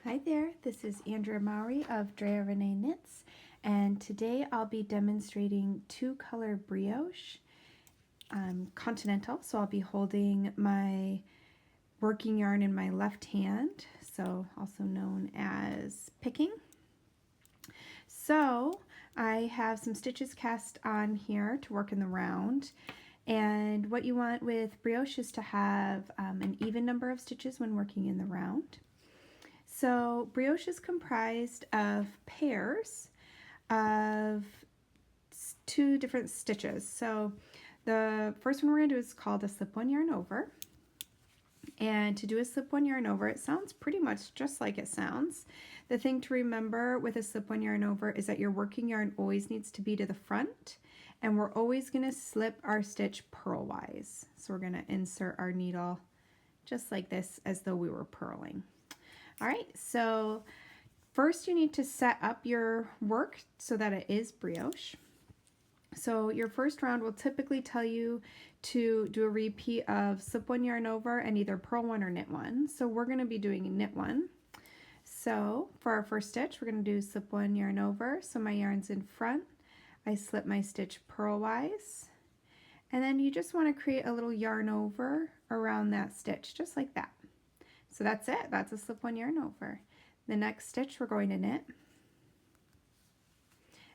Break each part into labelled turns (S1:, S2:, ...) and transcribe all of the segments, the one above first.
S1: Hi there, this is Andrea Mowry of Drea Renee Knits, and today I'll be demonstrating two-color brioche, Continental. So I'll be holding my working yarn in my left hand, so also known as picking. So I have some stitches cast on here to work in the round. And what you want with brioche is to have an even number of stitches when working in the round. So brioche is comprised of pairs of two different stitches. So the first one we're going to do is called a slip-one yarn over. And to do a slip-one yarn over, it sounds pretty much just like it sounds. The thing to remember with a slip-one yarn over is that your working yarn always needs to be to the front, and we're always going to slip our stitch purlwise. So we're going to insert our needle just like this as though we were purling. All right, so first you need to set up your work so that it is brioche. So your first round will typically tell you to do a repeat of slip one yarn over and either purl one or knit one. So we're going to be doing knit one. So for our first stitch, we're going to do slip one yarn over. So my yarn's in front. I slip my stitch purlwise. And then you just want to create a little yarn over around that stitch, just like that. So that's it. That's a slip one yarn over. The next stitch we're going to knit.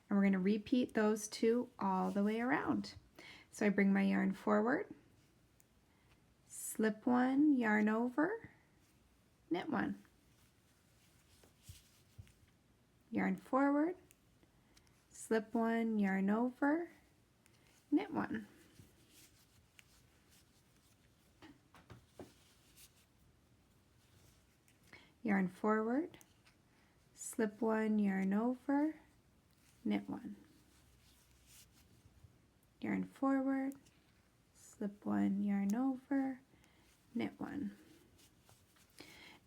S1: And we're going to repeat those two all the way around. So I bring my yarn forward, slip one, yarn over, knit one. Yarn forward, slip one, yarn over, knit one. Yarn forward, slip one, yarn over, knit one. Yarn forward, slip one, yarn over, knit one.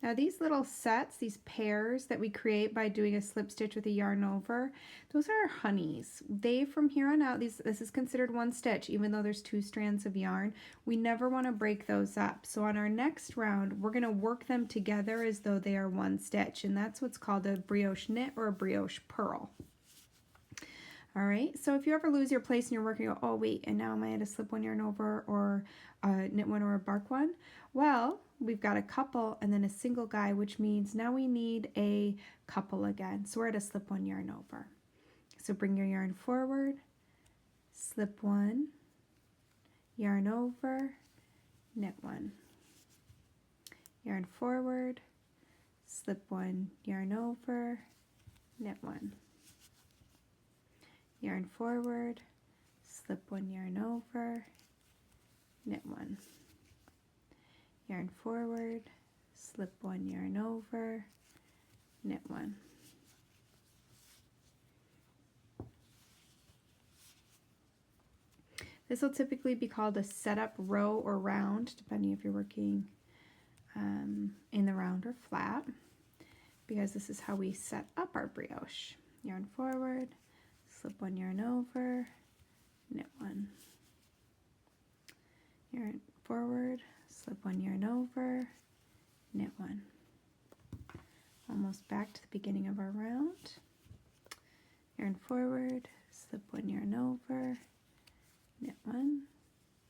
S1: Now these little sets, these pairs that we create by doing a slip stitch with a yarn over, those are honeys. They, from here on out, this is considered one stitch, even though there's two strands of yarn. We never want to break those up. So on our next round, we're going to work them together as though they are one stitch, and that's what's called a brioche knit or a brioche purl. All right, so if you ever lose your place and you're working, oh wait, and now am I at a slip one yarn over or a knit one or a bark one? Well, we've got a couple and then a single guy, which means now we need a couple again. So we're at a slip one yarn over. So bring your yarn forward, slip one, yarn over, knit one. Yarn forward, slip one, yarn over, knit one. Yarn forward, slip one yarn over, knit one. Yarn forward, slip one yarn over, knit one. This will typically be called a setup row or round, depending if you're working in the round or flat, because this is how we set up our brioche. Yarn forward, slip one yarn over, knit one. Yarn forward, slip one yarn over, knit one. Almost back to the beginning of our round. Yarn forward, slip one yarn over, knit one.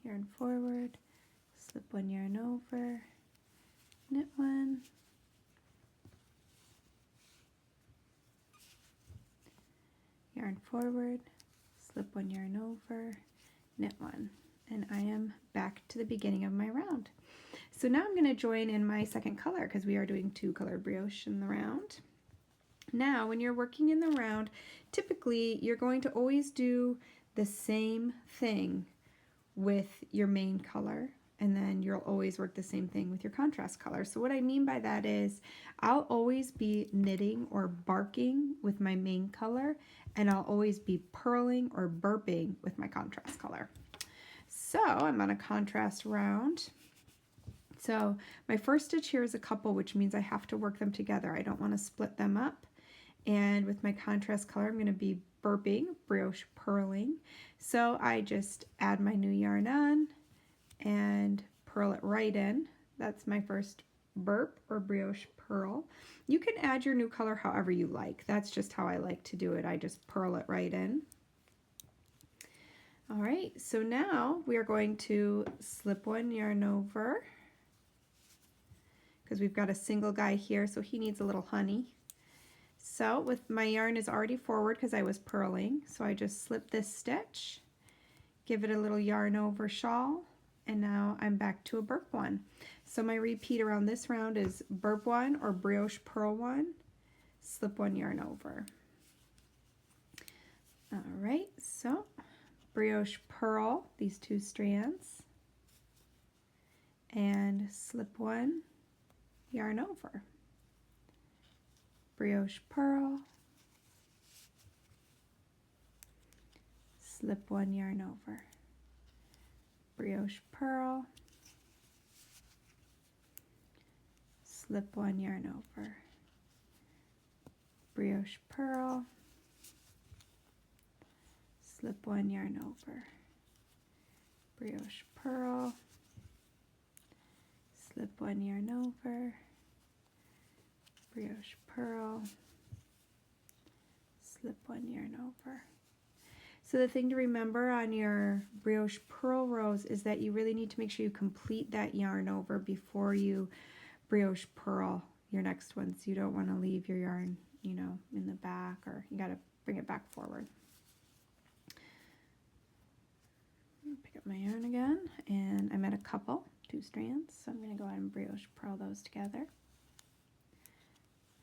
S1: Yarn forward, slip one yarn over, knit one. Yarn forward, slip one yarn over, knit one. And I am back to the beginning of my round. So now I'm going to join in my second color because we are doing two color brioche in the round. Now when you're working in the round, typically you're going to always do the same thing with your main color, and then you'll always work the same thing with your contrast color. So what I mean by that is I'll always be knitting or barking with my main color, and I'll always be purling or burping with my contrast color. So I'm on a contrast round. So my first stitch here is a couple, which means I have to work them together. I don't want to split them up. And with my contrast color, I'm going to be burping, brioche purling. So I just add my new yarn on and purl it right in. That's my first burp or brioche purl. You can add your new color however you like. That's just how I like to do it. I just purl it right in. All right, so now we are going to slip one yarn over because we've got a single guy here, so he needs a little honey. So with my yarn is already forward because I was purling, so I just slip this stitch, give it a little yarn over shawl, and now I'm back to a burp one. So my repeat around this round is burp one or brioche purl one, slip one yarn over. All right, so brioche purl these two strands and slip one yarn over. Brioche purl, slip one yarn over. Brioche purl, slip one yarn over. Brioche purl, slip one yarn over. Brioche purl, slip one yarn over. Brioche purl, slip one yarn over. So the thing to remember on your brioche purl rows is that you really need to make sure you complete that yarn over before you brioche purl your next one. So you don't want to leave your yarn, you know, in the back, or you got to bring it back forward. Pick up my yarn again, and I'm at a couple, 2 strands, so I'm going to go ahead and brioche purl those together.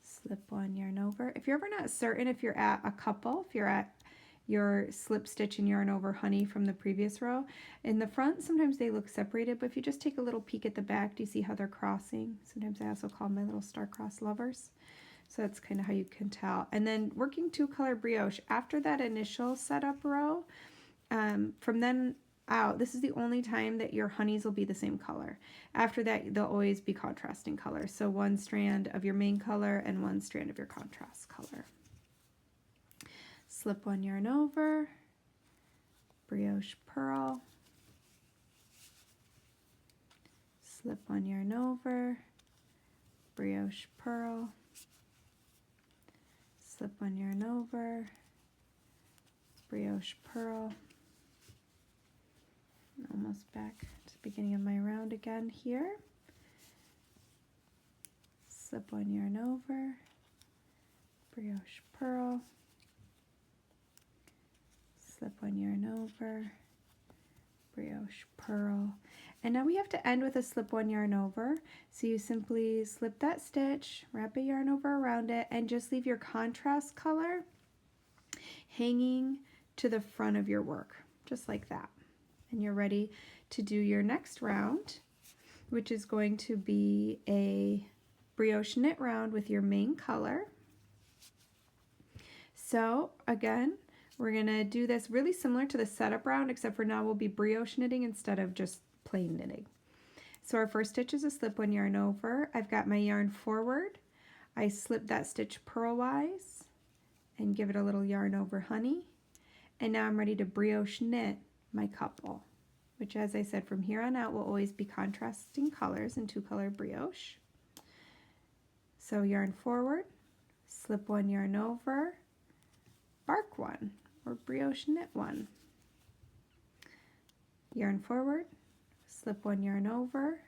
S1: Slip one yarn over. If you're ever not certain if you're at a couple, if you're at your slip stitch and yarn over honey from the previous row, in the front sometimes they look separated, but if you just take a little peek at the back, do you see how they're crossing? Sometimes I also call them my little star-crossed lovers. So that's kind of how you can tell. And then working 2-color brioche, after that initial setup row, from then out, this is the only time that your honeys will be the same color. After that, they'll always be contrasting colors. So 1 strand of your main color and 1 strand of your contrast color. Slip one yarn over, brioche purl, slip one yarn over, brioche purl, slip one yarn over, brioche purl. Almost back to the beginning of my round again here. Slip one yarn over, brioche purl, slip one yarn over, brioche purl. And now we have to end with a slip one yarn over. So you simply slip that stitch, wrap a yarn over around it, and just leave your contrast color hanging to the front of your work, just like that. And you're ready to do your next round, which is going to be a brioche knit round with your main color. So again, we're gonna do this really similar to the setup round, except for now we'll be brioche knitting instead of just plain knitting. So our first stitch is a slip one yarn over. I've got my yarn forward. I slip that stitch purlwise and give it a little yarn over honey. And now I'm ready to brioche knit my couple, which, as I said, from here on out will always be contrasting colors in 2-color brioche. So yarn forward, slip one yarn over, bark one or brioche knit one. Yarn forward, slip one yarn over,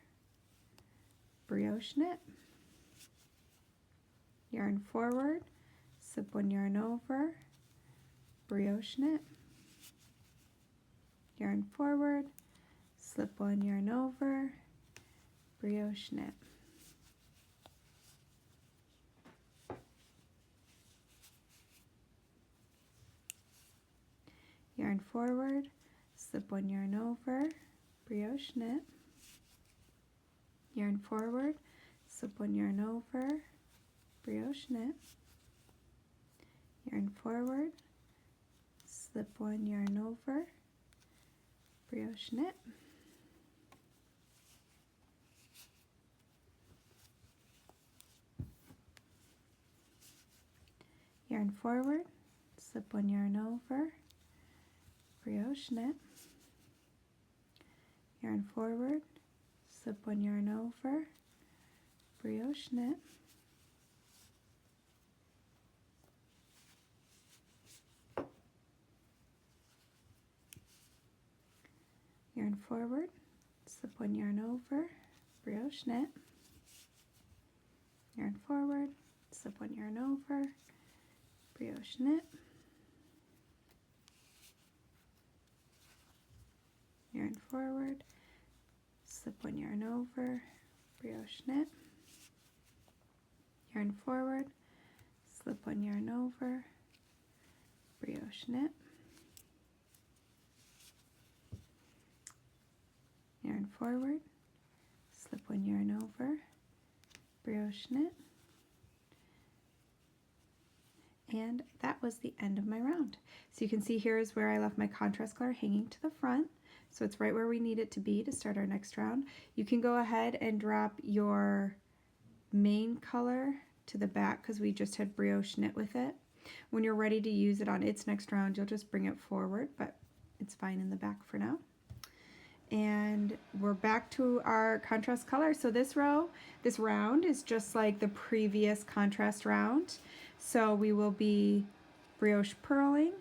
S1: brioche knit. Yarn forward, slip one yarn over, brioche knit. Yarn forward, slip one yarn over, brioche knit. Yarn forward, slip one yarn over, brioche knit. Yarn forward, slip one yarn over, brioche knit. Yarn forward, slip one yarn over, brioche knit. Yarn forward, slip one yarn over, brioche knit. Yarn forward, slip one yarn over, brioche knit. yarn forward, slip one yarn over, brioche knit, yarn forward, slip one yarn over, brioche knit, yarn forward, slip one yarn over, brioche knit, yarn forward, slip one yarn over, brioche knit, yarn forward, slip one yarn over, brioche knit, and that was the end of my round. So you can see here is where I left my contrast color hanging to the front. So it's right where we need it to be to start our next round. You can go ahead and drop your main color to the back because we just had brioche knit with it. When you're ready to use it on its next round, you'll just bring it forward, but it's fine in the back for now. And we're back to our contrast color. So this round is just like the previous contrast round. So we will be brioche purling,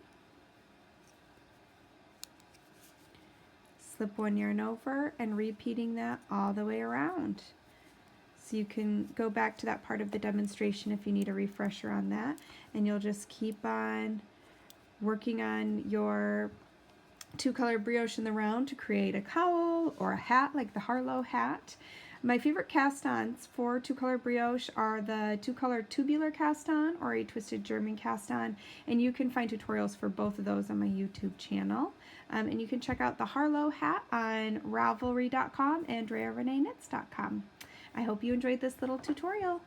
S1: slip one yarn over, and repeating that all the way around. So you can go back to that part of the demonstration if you need a refresher on that, and you'll just keep on working on your two-color brioche in the round to create a cowl or a hat like the Harlow hat. My favorite cast-ons for two-color brioche are the two-color tubular cast-on or a twisted German cast-on, and you can find tutorials for both of those on my YouTube channel. And you can check out the Harlow hat on Ravelry.com and DreaReneeKnits.com. I hope you enjoyed this little tutorial.